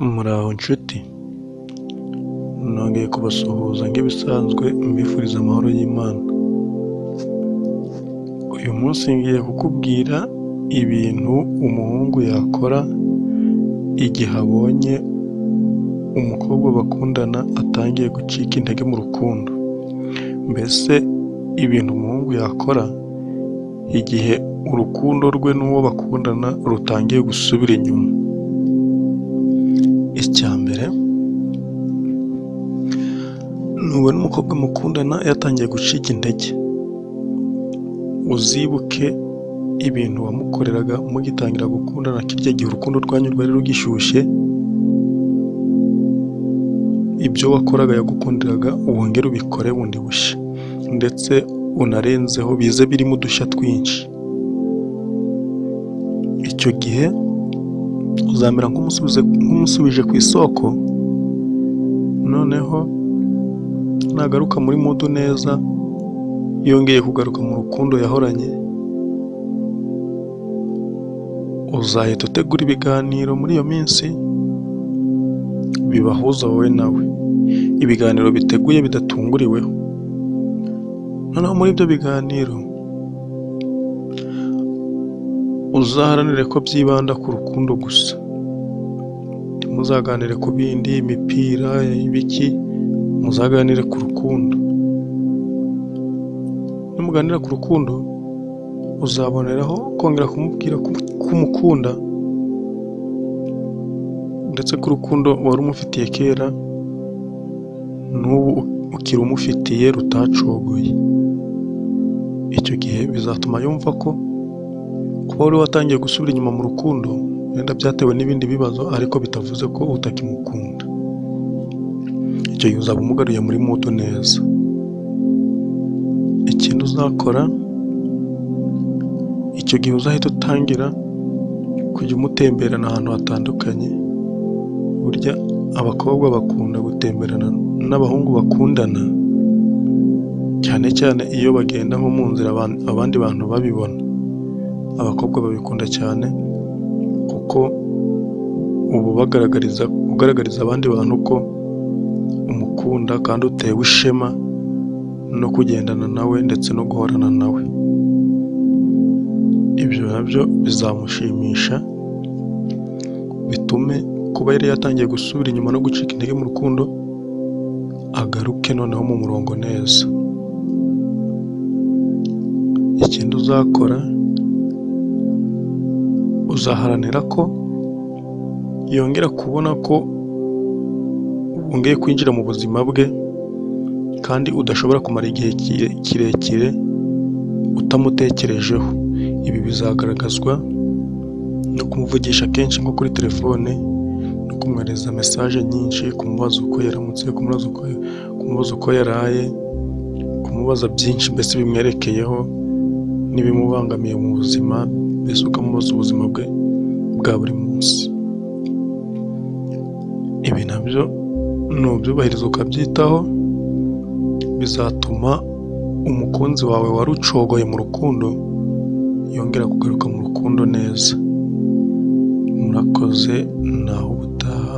Muraho nshuti, nongeye kubasuhuza nk'ibisanzwe mbifuriza amahoro y'Imana. Uyu munsi ngiye kukubwira ibintu umuhungu yakora igihe abonye umukobwa bakundana atangiye gucika intege mu rukundo. Mbese ibintu umuhungu yakora igihe urukundo rwe n'uwo bakundana rutangiye gusubira inyuma. Icya mbere, nubona umukobwa mukundana yatangiye gucika intege, uzibuke ibintu wamukoreraga mugitangira gukundana kirya gihe urukundo rwanyu rwari rugishyushye. Ibyo wakoraga yagukundiraga wongere ubikore bundi bushya, ndetse unarenzeho bize birimo udushya twinshi. Icyo gihe uzamera nk'umusubije ku isoko, noneho nagaruka muri mudu neza yongeye kugaruka mu rukundo yahoranye, uzahita utegura ibiganiro muri iyo minsi bibahuza wowe nawe, ibiganiro biteguye bidatunguriweho. Noneho muri ibyo biganiro uzaharanire ko byibanda ku rukundo gusa, ntimuzaganire ku bindi, imipira, ibiki, muzaganire ku rukundo. Nimuganira ku rukundo uzaboneraho kongera kumubwira ko umukunda, ndetse ko urukundo wari umufitiye kera n'ubu ukiri umufitiye rutacogoye. Icyo gihe bizatuma yumva ko kuba wari watangiye gusubira inyuma mu rukundo wenda byatewe n'ibindi bibazo, ariko bitavuze ko utakimukunda. Icyo gihe uzaba umugaruye muri mudu neza. Ikindi uzakora icyo gihe, uzahita utangira kujya umutemberana ahantu hatandukanye. Burya abakobwa bakunda gutemberana n'abahungu bakundana, cyane cyane iyo bagenda nko mu nzira abandi bantu babibona. Abakobwa babikunda cyane kuko ubu ugaragariza abandi bantu ko umukunda kandi utewe ishema no kugendana nawe ndetse no guhorana nawe. Ibyo nabyo bizamushimisha, bitume kuba yari yatangiye gusubira inyuma no gucika intege mu rukundo agaruke noneho mu murongo neza. Ikindi uzakora, uzaharanira ko yongera kubona ko wongeye kwinjira mu buzima bwe, kandi udashobora kumara igihe kirekire utamutekerejeho. Ibi bizagaragazwa no kumuvugisha kenshi nko kuri telefone, no kumwohereza mesaje nyinshi, kumubaza uko yaramutse, kumubaza uko yaraye, kumubaza byinshi mbese bimwerekeyeho n'ibimubangamiye mu buzima, mbese ukamubaza ubuzima bwe bwa buri munsi. Ibi nabyo nubyubahiriza ukabyitaho, bizatuma umukunzi wawe wari ucogoye mu rukundo yongera kugaruka mu rukundo neza. Murakoze, naho ubutaha.